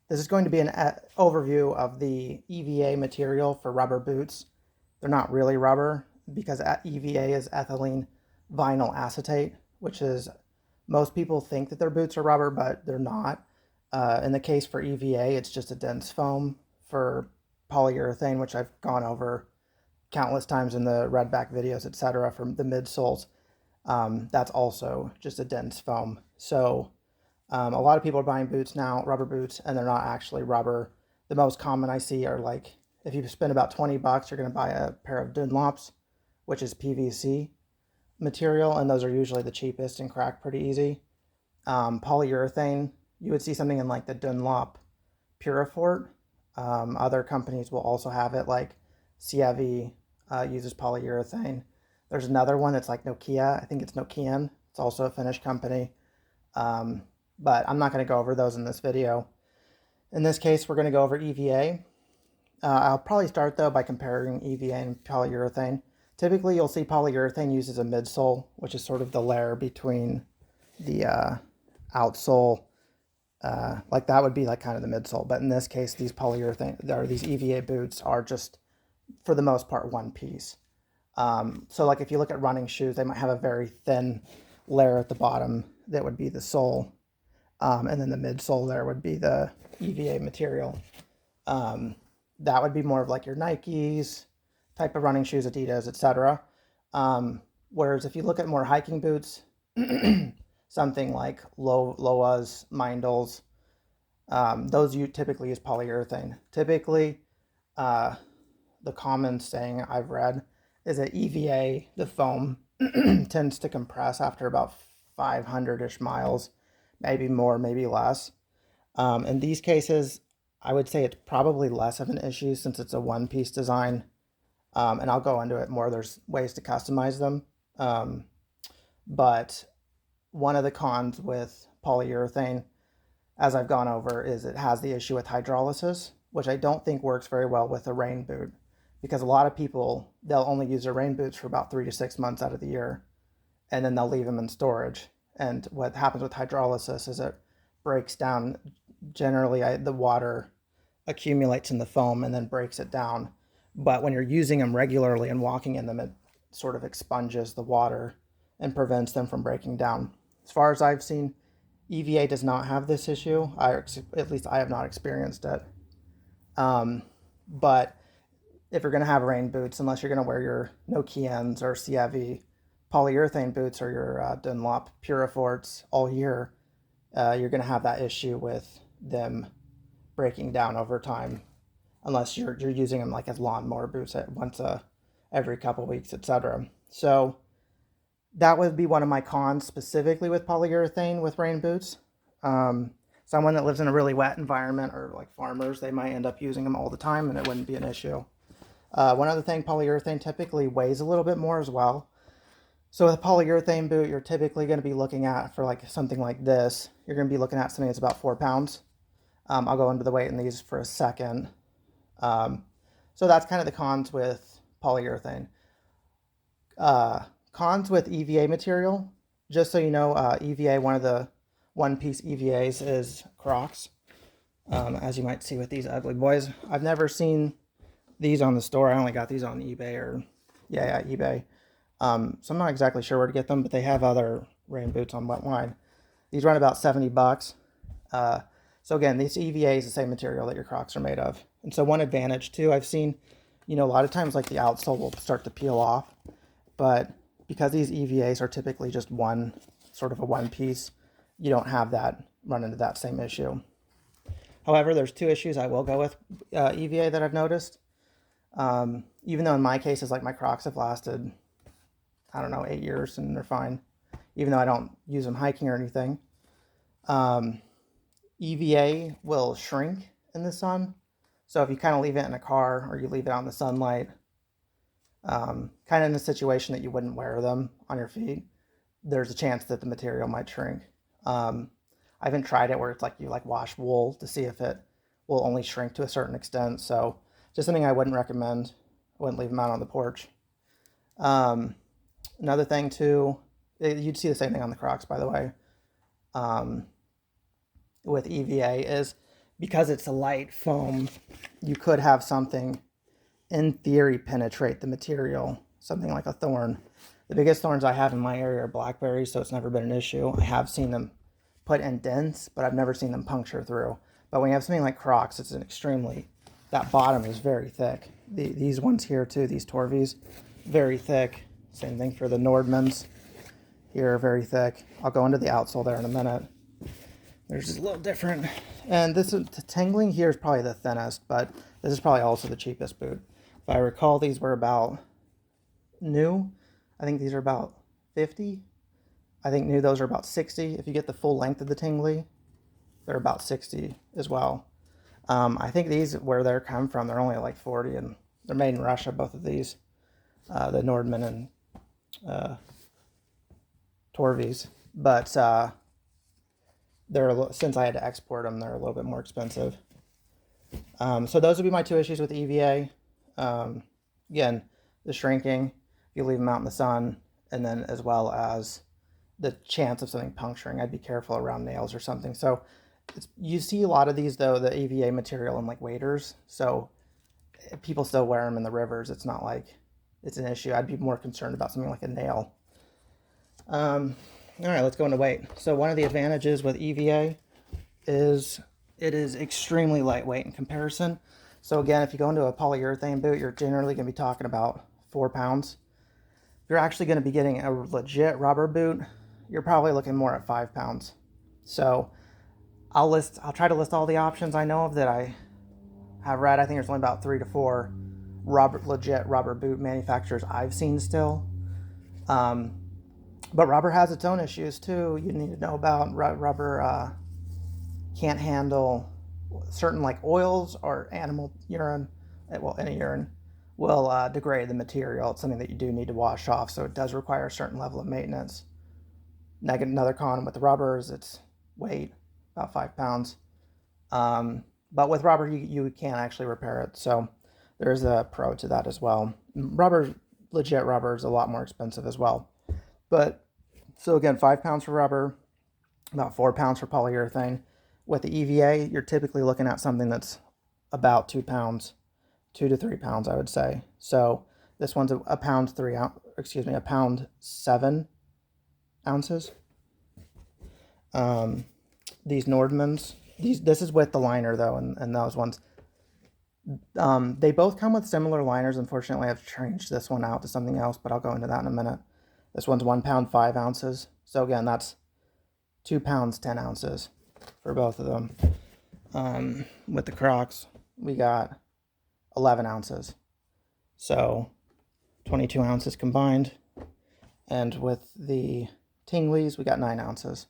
This is going to be an overview of the EVA material for rubber boots. They're not really rubber because EVA is ethylene vinyl acetate, which is, most people think that their boots are rubber, but they're not. In the case for EVA, it's just a dense foam. For polyurethane, which I've gone over countless times in the redback videos, etc., from the midsoles, that's also just a dense foam. So a lot of people are buying boots now, rubber boots, and they're not actually rubber. The most common I see are like, if you spend about 20 bucks, you're going to buy a pair of Dunlops, which is PVC material, and those are usually the cheapest and crack pretty easy. Polyurethane, you would see something in like the Dunlop Purifort. Other companies will also have it, like CEVA uses polyurethane. There's another one that's like Nokia. I think it's Nokian. It's also a Finnish company. But I'm not going to go over those in this video. In this case, we're going to go over EVA. I'll probably start though by comparing EVA and polyurethane. Typically, you'll see polyurethane used as a midsole, which is sort of the layer between the outsole. Like that would be like kind of the midsole. But in this case, these polyurethane, or these EVA boots are just, for the most part, one piece. So like if you look at running shoes, they might have a very thin layer at the bottom that would be the sole. And then the midsole there would be the EVA material. That would be more of like your Nikes, type of running shoes, Adidas, etc. Whereas if you look at more hiking boots, something like Loa's, Meindl's, those you typically use polyurethane. Typically, the common saying I've read is that EVA, the foam, tends to compress after about 500-ish miles, maybe more, maybe less. In these cases, I would say it's probably less of an issue since it's a one-piece design. And I'll go into it more. There's ways to customize them. But one of the cons with polyurethane, as I've gone over, is it has the issue with hydrolysis, which I don't think works very well with a rain boot. Because a lot of people, they'll only use their rain boots for about 3 to 6 months out of the year. And then they'll leave them in storage. And what happens with hydrolysis is it breaks down. Generally, the water accumulates in the foam and then breaks it down. But when you're using them regularly and walking in them, it sort of expunges the water and prevents them from breaking down. As far as I've seen, EVA does not have this issue. At least I have not experienced it. But if you're going to have rain boots, unless you're going to wear your Nokians or CEVA polyurethane boots or your Dunlop Puriforts all year, you're going to have that issue with them breaking down over time, unless you're using them like as lawnmower boots at once every couple weeks, etc. So that would be one of my cons specifically with polyurethane with rain boots. Someone that lives in a really wet environment, or like farmers, they might end up using them all the time and it wouldn't be an issue. One other thing, polyurethane typically weighs a little bit more as well. So with a polyurethane boot, you're typically going to be looking at, for like something like this, you're going to be looking at something that's about 4 pounds. I'll go into the weight in these for a second. So that's kind of the cons with polyurethane. Cons with EVA material, just so you know, EVA, one of the one-piece EVAs is Crocs, as you might see with these ugly boys. I've never seen these on the store. I only got these on eBay or, yeah, eBay. So I'm not exactly sure where to get them, but they have other rain boots on Wetline. These run about 70 bucks. So again, this EVA is the same material that your Crocs are made of. And so one advantage too, I've seen, a lot of times like the outsole will start to peel off, but because these EVAs are typically just one, sort of a one piece, you don't have that, run into that same issue. However, there's 2 issues I will go with EVA that I've noticed. Even though in my cases, like my Crocs have lasted, I don't know, 8 years and they're fine, even though I don't use them hiking or anything. EVA will shrink in the sun. So if you kind of leave it in a car or you leave it out in the sunlight, kind of in a situation that you wouldn't wear them on your feet, there's a chance that the material might shrink. I haven't tried it where it's like you like wash wool to see if it will only shrink to a certain extent. So just something I wouldn't recommend. I wouldn't leave them out on the porch. Another thing too, you'd see the same thing on the Crocs, by the way, with EVA, is because it's a light foam, you could have something in theory penetrate the material, something like a thorn. The biggest thorns I have in my area are blackberries, so it's never been an issue. I have seen them put in dents, but I've never seen them puncture through. But when you have something like Crocs, it's an extremely, that bottom is very thick. These ones here too, these Torvis, very thick. Same thing for the Nordmans. Here, very thick. I'll go into the outsole there in a minute. There's just a little different. And this is, the Tingley here is probably the thinnest, but this is probably also the cheapest boot. If I recall, these were about new. I think these are about 50. I think new, those are about 60. If you get the full length of the Tingley, they're about 60 as well. I think these, where they're come from, they're only like 40, and they're made in Russia, both of these. The Nordman and Torvis. But they're, since I had to export them, they're a little bit more expensive. So those would be my two issues with EVA. Again, the shrinking, if you leave them out in the sun, and then as well as the chance of something puncturing. I'd be careful around nails or something. So you see a lot of these, though, the EVA material in like waders. So people still wear them in the rivers. It's not like it's an issue. I'd be more concerned about something like a nail. All right, let's go into weight. So one of the advantages with EVA is it is extremely lightweight in comparison. So again, if you go into a polyurethane boot, you're generally going to be talking about 4 pounds. If you're actually going to be getting a legit rubber boot, you're probably looking more at 5 pounds. So I'll try to list all the options I know of that I have read. I think there's only about 3 to 4 legit rubber boot manufacturers I've seen still. But rubber has its own issues too. You need to know about rubber. Can't handle certain like oils or animal urine. Well, any urine will degrade the material. It's something that you do need to wash off, so it does require a certain level of maintenance. Another con with the rubber is its weight, about 5 pounds. But with rubber, you can actually repair it, so there's a pro to that as well. Legit rubber is a lot more expensive as well. But so again, 5 pounds for rubber, about 4 pounds for polyurethane. With the EVA, you're typically looking at something that's about 2 pounds, 2 to 3 pounds, I would say. So this one's a pound 7 ounces. These Nordmans, this is with the liner though, and those ones. They both come with similar liners. Unfortunately, I've changed this one out to something else, but I'll go into that in a minute. This one's 1 pound 5 ounces. So again, that's 2 pounds 10 ounces for both of them. With the Crocs, we got 11 ounces. So 22 ounces combined. And with the Tingleys, we got 9 ounces.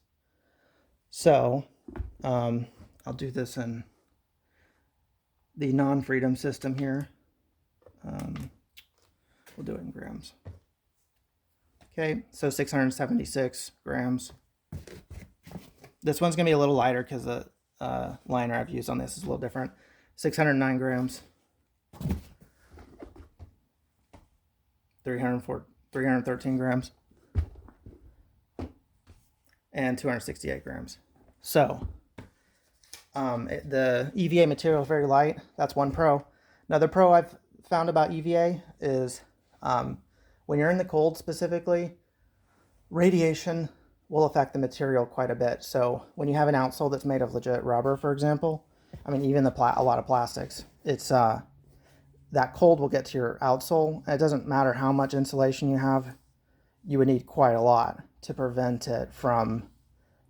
So I'll do this in the non-freedom system here. We'll do it in grams. Okay, so 676 grams. This one's going to be a little lighter because the liner I've used on this is a little different. 609 grams. 313 grams. And 268 grams. So, the EVA material is very light. That's one pro. Another pro I've found about EVA is when you're in the cold specifically, radiation will affect the material quite a bit. So when you have an outsole that's made of legit rubber, for example, I mean, even a lot of plastics, it's that cold will get to your outsole. And it doesn't matter how much insulation you have, you would need quite a lot to prevent it from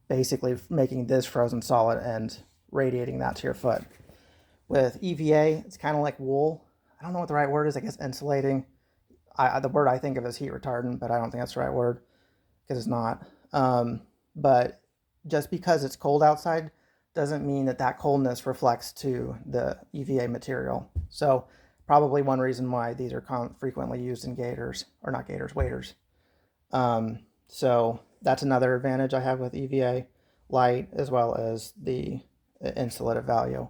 basically making this frozen solid and radiating that to your foot. With EVA, it's kind of like wool. I don't know what the right word is. I guess insulating. The word I think of is heat retardant, but I don't think that's the right word because it's not. But just because it's cold outside doesn't mean that that coldness reflects to the EVA material. So probably one reason why these are frequently used in gaiters, or not gaiters, waders. So that's another advantage I have with EVA, light, as well as the insulative value.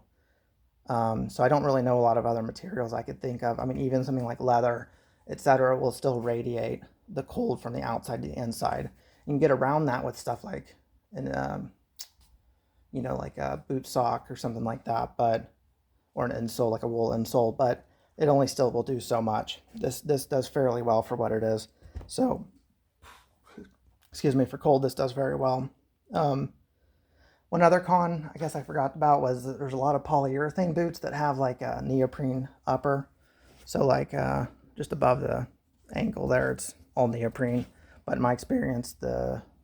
So I don't really know a lot of other materials I could think of. I mean, even something like leather, etc., will still radiate the cold from the outside to the inside. You can get around that with stuff like you know, like a boot sock or something like that, but or an insole, like a wool insole, but it only still will do so much. This does fairly well for what it is. So, excuse me, for cold, this does very well. One other con I guess I forgot about was that there's a lot of polyurethane boots that have like a neoprene upper. So like just above the ankle there, it's all neoprene. But in my experience,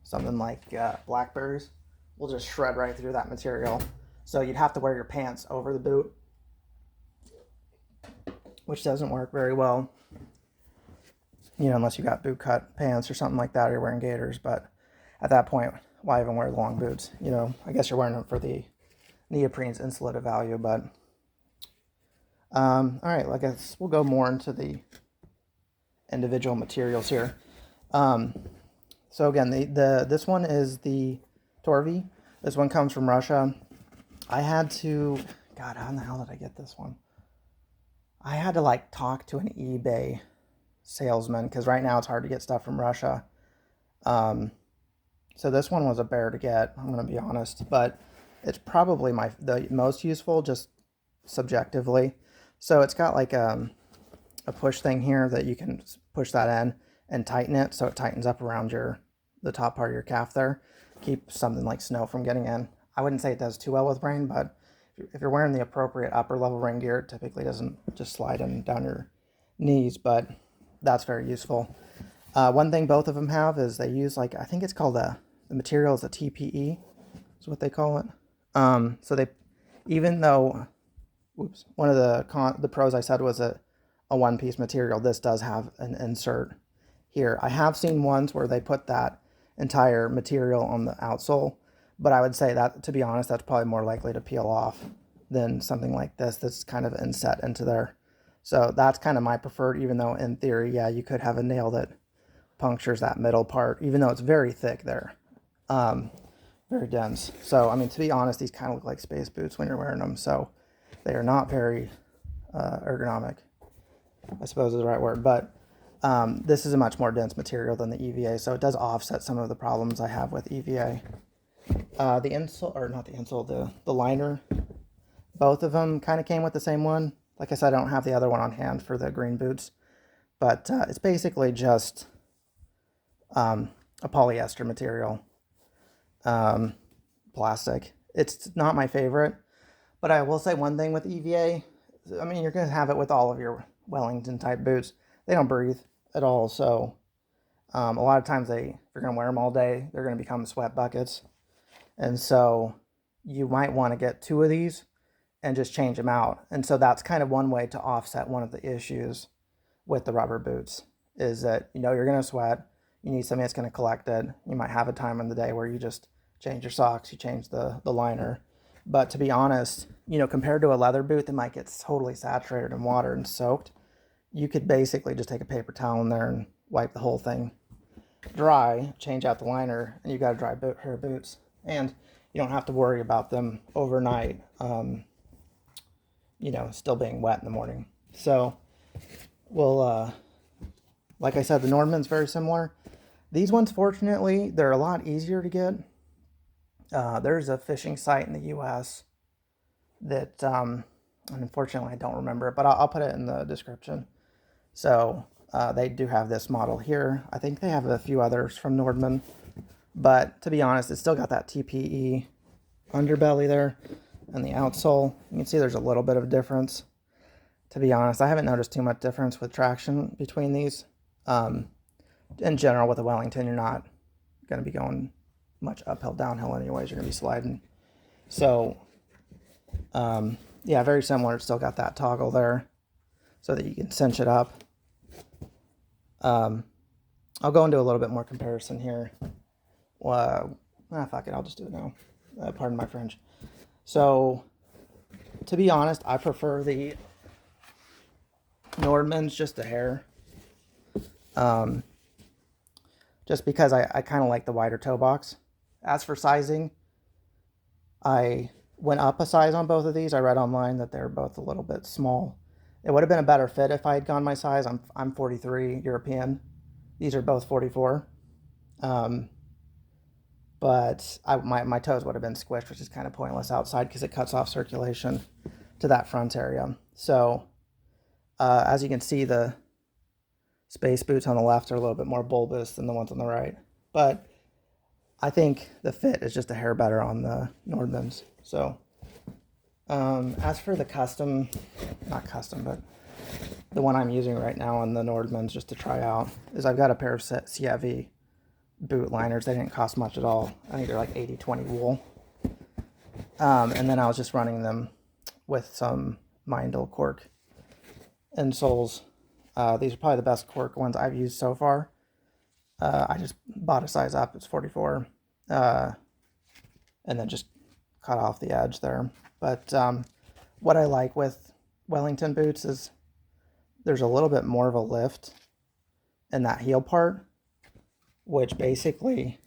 something like blackberries will just shred right through that material. So you'd have to wear your pants over the boot, which doesn't work very well. You know, unless you got boot cut pants or something like that, or you're wearing gaiters. But at that point, why even wear long boots? You know, I guess you're wearing them for the neoprene's insulative value. But all right, I guess we'll go more into the individual materials here. So again, this one is the Torvi. This one comes from Russia. I had to, God, how in the hell did I get this one? I had to like talk to an eBay salesman because right now it's hard to get stuff from Russia. So this one was a bear to get, I'm going to be honest, but it's probably the most useful just subjectively. So it's got like a push thing here that you can push that in and tighten it so it tightens up around the top part of your calf there. Keep something like snow from getting in. I wouldn't say it does too well with rain, but if you're wearing the appropriate upper level rain gear, it typically doesn't just slide in down your knees, but that's very useful. One thing both of them have is they use like, I think it's called the material is a TPE is what they call it. So they, even though, one of the pros I said was a one-piece material, this does have an insert here. I have seen ones where they put that entire material on the outsole, but I would say that, to be honest, that's probably more likely to peel off than something like this that's kind of inset into there. So that's kind of my preferred, even though in theory, yeah, you could have a nail that punctures that middle part, even though it's very thick there. Very dense. So, I mean, to be honest, these kind of look like space boots when you're wearing them. So they are not very ergonomic, I suppose is the right word. But this is a much more dense material than the EVA, so it does offset some of the problems I have with EVA. The insole, or not the insole, the liner, both of them kind of came with the same one. Like I said, I don't have the other one on hand for the green boots, but it's basically just a polyester material, plastic. It's not my favorite, but I will say one thing with EVA. I mean, you're going to have it with all of your Wellington type boots. They don't breathe at all, so a lot of times if you're going to wear them all day, they're going to become sweat buckets. And so you might want to get 2 of these and just change them out. And so that's kind of one way to offset one of the issues with the rubber boots, is that, you know, you're going to sweat. You need something that's going to collect it. You might have a time in the day where you just change your socks, you change the liner. But to be honest, you know, compared to a leather boot that might get totally saturated in water and soaked, you could basically just take a paper towel in there and wipe the whole thing dry, change out the liner, and you got a dry pair of boots. And you don't have to worry about them overnight, you know, still being wet in the morning. So, well, like I said, the Nordman's very similar. These ones, fortunately, they're a lot easier to get. There's a fishing site in the U.S. that, unfortunately, I don't remember it, but I'll put it in the description. So they do have this model here. I think they have a few others from Nordman, but to be honest, it's still got that TPE underbelly there and the outsole. You can see there's a little bit of difference. To be honest, I haven't noticed too much difference with traction between these. In general, with a Wellington, you're not going to be going much uphill, downhill anyways. You're going to be sliding. So, yeah, very similar. It's still got that toggle there so that you can cinch it up. I'll go into a little bit more comparison here. Fuck it, I'll just do it now. Pardon my French. So, to be honest, I prefer the Nordman's just a hair. Just because I kind of like the wider toe box. As for sizing, I went up a size on both of these. I read online that they're both a little bit small. It would have been a better fit if I had gone my size. I'm 43 European. These are both 44. but my toes would have been squished, which is kind of pointless outside because it cuts off circulation to that front area. So as you can see, the space boots on the left are a little bit more bulbous than the ones on the right, but I think the fit is just a hair better on the Nordmans. So as for the custom, not custom, but the one I'm using right now on the Nordmans just to try out is I've got a pair of CIV boot liners. They didn't cost much at all. I think they're like 80/20 wool. And then I was just running them with some Mindel cork insoles. These are probably the best cork ones I've used so far. I just bought a size up. It's 44. And then just cut off the edge there. But what I like with Wellington boots is there's a little bit more of a lift in that heel part, which basically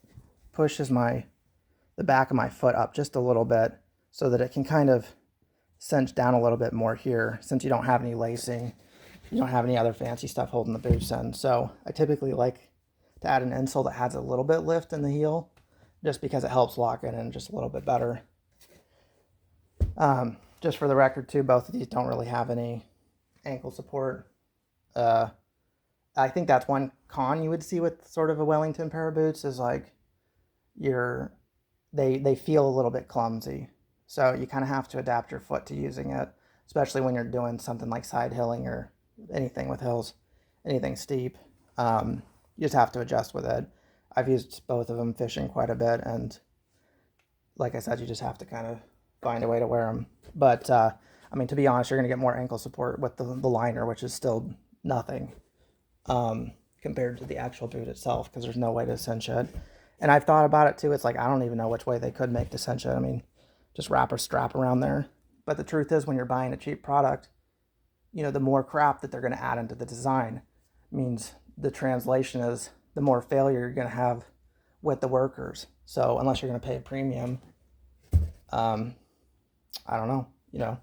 pushes the back of my foot up just a little bit so that it can kind of cinch down a little bit more here, since you don't have any lacing, you don't have any other fancy stuff holding the boots in. So I typically like to add an insole that has a little bit lift in the heel, just because it helps lock it in just a little bit better. Just for the record too, both of these don't really have any ankle support. I think that's one con you would see with sort of a Wellington pair of boots is like they feel a little bit clumsy. So you kind of have to adapt your foot to using it, especially when you're doing something like side hilling or anything with hills, anything steep. You just have to adjust with it. I've used both of them fishing quite a bit, and like I said, you just have to kind of find a way to wear them. But I mean, to be honest, you're going to get more ankle support with the liner, which is still nothing compared to the actual boot itself, because there's no way to cinch it. And I've thought about it too. It's like, I don't even know which way they could make to cinch it. I mean, just wrap a strap around there. But the truth is, when you're buying a cheap product, you know, the more crap that they're going to add into the design means the translation is the more failure you're going to have with the workers. So unless you're going to pay a premium, I don't know, you know.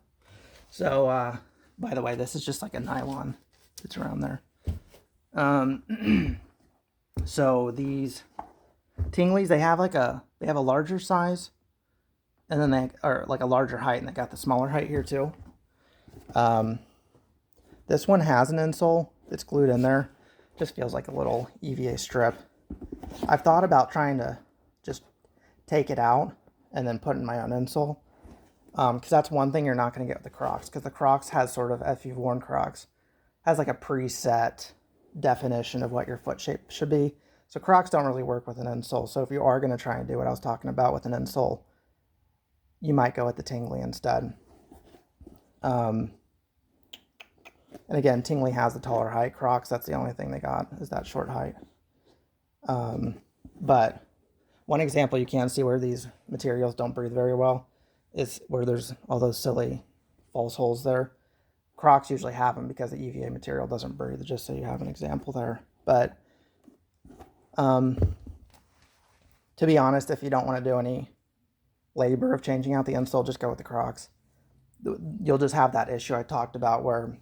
So by the way, this is just like a nylon that's around there. So these Tingleys, they have a larger size, and then they are like a larger height, and they got the smaller height here too. This one has an insole. It's glued in there. Just feels like a little EVA strip. I've thought about trying to just take it out and then put in my own insole. Because that's one thing you're not going to get with the Crocs. Because the Crocs has sort of, if you've worn Crocs, has like a preset definition of what your foot shape should be. So Crocs don't really work with an insole. So if you are going to try and do what I was talking about with an insole, you might go with the Tingley instead. And again, Tingley has the taller height. Crocs, that's the only thing they got, is that short height. But one example you can see where these materials don't breathe very well is where there's all those silly false holes there. Crocs usually have them because the EVA material doesn't breathe, just so you have an example there. But to be honest, if you don't want to do any labor of changing out the insole, just go with the Crocs. You'll just have that issue I talked about where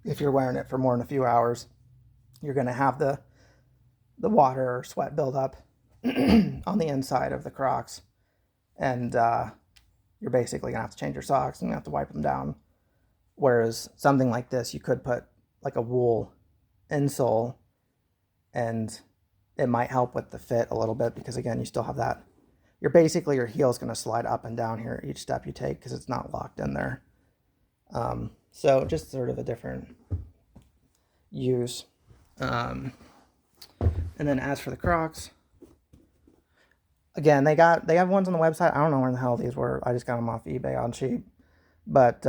if you're wearing it for more than a few hours, you're going to have the water or sweat buildup on the inside of the Crocs. And you're basically going to have to change your socks and you have to wipe them down. Whereas something like this, you could put like a wool insole and it might help with the fit a little bit, because again, you still have that. Your heel is going to slide up and down here each step you take because it's not locked in there. So just sort of a different use. And then as for the Crocs, again, they have ones on the website. I don't know where the hell these were. I just got them off eBay on cheap. But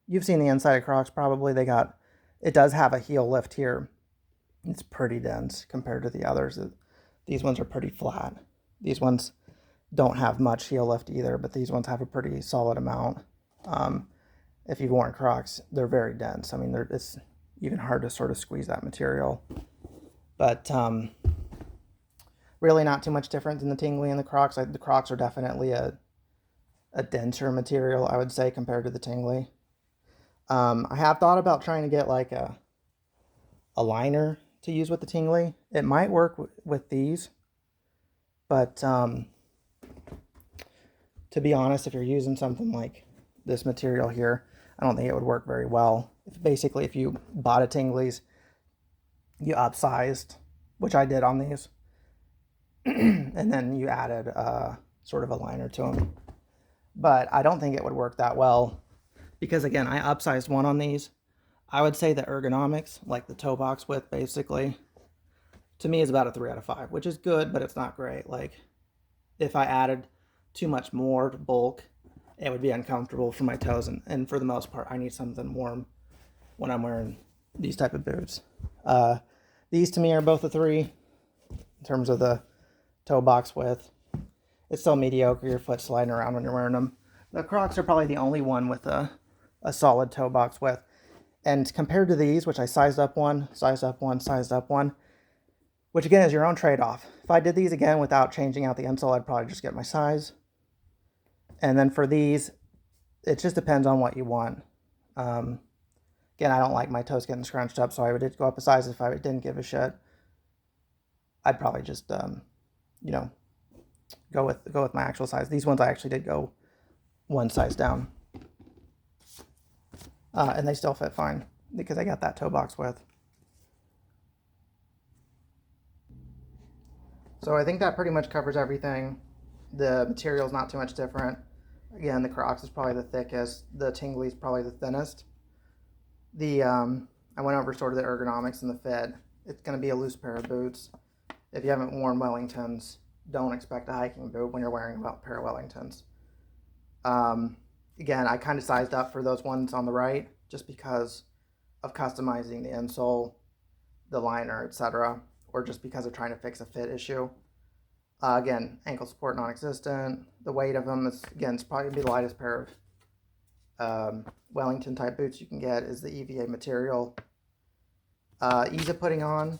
you've seen the inside of Crocs probably. It does have a heel lift here. It's pretty dense compared to the others. These ones are pretty flat. These ones don't have much heel lift either, but these ones have a pretty solid amount. If you've worn Crocs, they're very dense. I mean, it's even hard to sort of squeeze that material. But really not too much different than the Tingley and the Crocs. The Crocs are definitely a denser material, I would say, compared to the Tingley. I have thought about trying to get like a liner to use with the Tingley. It might work with these, But to be honest, if you're using something like this material here, I don't think it would work very well. Basically, if you bought a Tingley's, you upsized, which I did on these, and then you added sort of a liner to them. But I don't think it would work that well because, again, I upsized one on these. I would say the ergonomics, like the toe box width, basically, to me is about a 3 out of 5, which is good, but it's not great. Like, if I added too much more bulk, it would be uncomfortable for my toes, and for the most part, I need something warm when I'm wearing these type of boots. These to me are both a 3 in terms of the toe box width. It's still mediocre, your foot sliding around when you're wearing them. The Crocs are probably the only one with a solid toe box width. And compared to these, which I sized up one, sized up one, sized up one, which again is your own trade-off. If I did these again without changing out the insole, I'd probably just get my size. And then for these, it just depends on what you want. Again, I don't like my toes getting scrunched up, so I would go up a size if I didn't give a shit. I'd probably just, you know, go with my actual size. These ones I actually did go one size down. And they still fit fine because I got that toe box width. So I think that pretty much covers everything. The material is not too much different. Again, the Crocs is probably the thickest. The Tingley is probably the thinnest. I went over sort of the ergonomics and the fit. It's going to be a loose pair of boots. If you haven't worn Wellingtons, don't expect a hiking boot when you're wearing a pair of Wellingtons. Again, I kind of sized up for those ones on the right just because of customizing the insole, the liner, etc., or just because of trying to fix a fit issue. Again, ankle support non-existent. The weight of them is, again, it's probably going to be the lightest pair of Wellington type boots you can get is the EVA material. Ease of putting on.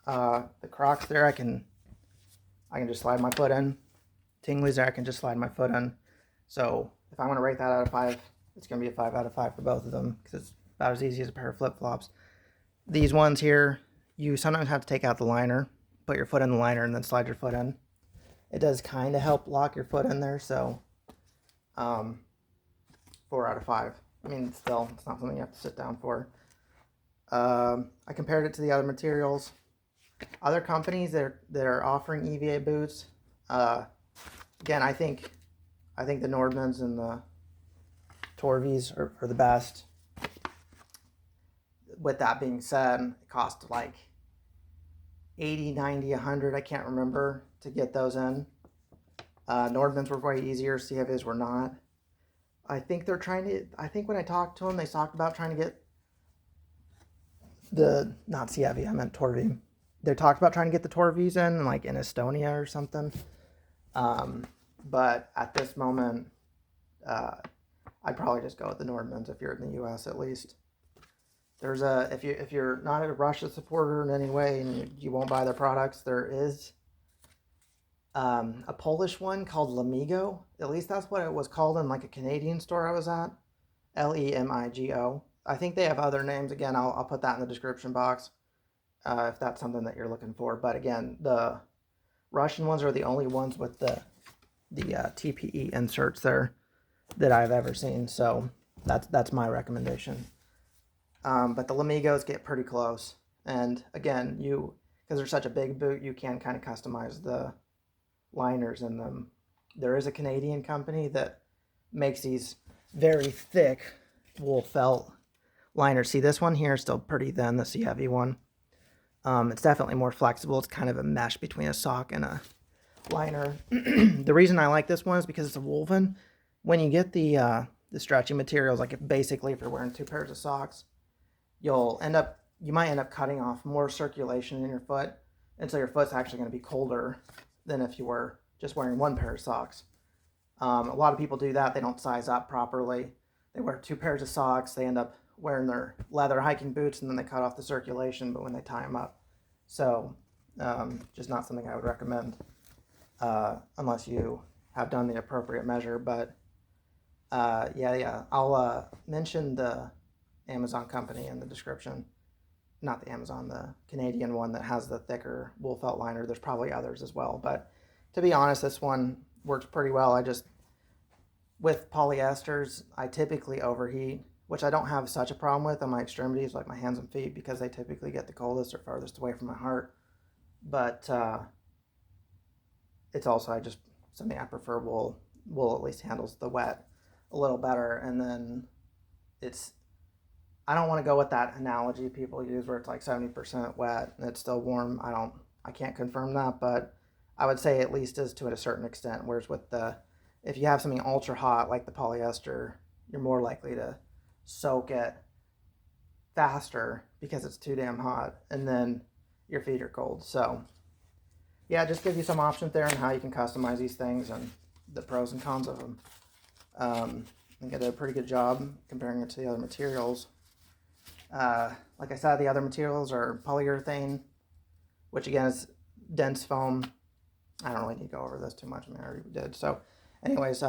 The Crocs there, I can just slide my foot in. Tingley's there, I can just slide my foot in. So if I want to rate that out of 5, it's going to be a 5 out of 5 for both of them because it's about as easy as a pair of flip-flops. These ones here, you sometimes have to take out the liner, put your foot in the liner, and then slide your foot in. It does kind of help lock your foot in there, so 4 out of 5. I mean, still, it's not something you have to sit down for. I compared it to the other materials. Other companies that are offering EVA boots, again, I think the Nordmans and the Torvis are the best. With that being said, it cost like 80, 90, 100, I can't remember, to get those in. Nordmans were way easier, CFAs were not. I think when I talked to them, they talked about trying to get not CFA, I meant Torvi. They talked about trying to get the Torvis in, like in Estonia or something. But at this moment, I'd probably just go with the Nordmans if you're in the U.S. at least. There's if you're not a Russia supporter in any way and you won't buy their products, there is a Polish one called Lemigo. At least that's what it was called in like a Canadian store I was at. Lemigo. I think they have other names. Again, I'll put that in the description box if that's something that you're looking for. But again, the Russian ones are the only ones with the TPE inserts there that I've ever seen. So that's my recommendation. But the Lemigos get pretty close. And again, because they're such a big boot, you can kind of customize the liners in them. There is a Canadian company that makes these very thick wool felt liners. See, this one here is still pretty thin, the CFE one. It's definitely more flexible. It's kind of a mesh between a sock and a liner. The reason I like this one is because it's a woven. When you get the stretchy materials, like if you're wearing 2 pairs of socks, you might end up cutting off more circulation in your foot, and so your foot's actually going to be colder than if you were just wearing 1 pair of socks. A lot of people do that. They don't size up properly. They wear 2 pairs of socks. They end up wearing their leather hiking boots, and then they cut off the circulation, but when they tie them up. So just not something I would recommend unless you have done the appropriate measure. But yeah, I'll mention the Amazon company in the description. Not the Amazon, the Canadian one that has the thicker wool felt liner. There's probably others as well, but to be honest, this one works pretty well. With polyesters, I typically overheat, which I don't have such a problem with on my extremities, like my hands and feet, because they typically get the coldest or farthest away from my heart. But it's also something I prefer. Wool at least handles the wet a little better, and then I don't want to go with that analogy people use where it's like 70% wet and it's still warm. I can't confirm that, but I would say at least is to a certain extent. Whereas if you have something ultra hot like the polyester, you're more likely to soak it faster because it's too damn hot, and then your feet are cold. So yeah, just give you some options there on how you can customize these things and the pros and cons of them. I think I did a pretty good job comparing it to the other materials. Like I said, the other materials are polyurethane, which again is dense foam. I don't really need to go over this too much. I mean, I already did. So anyways,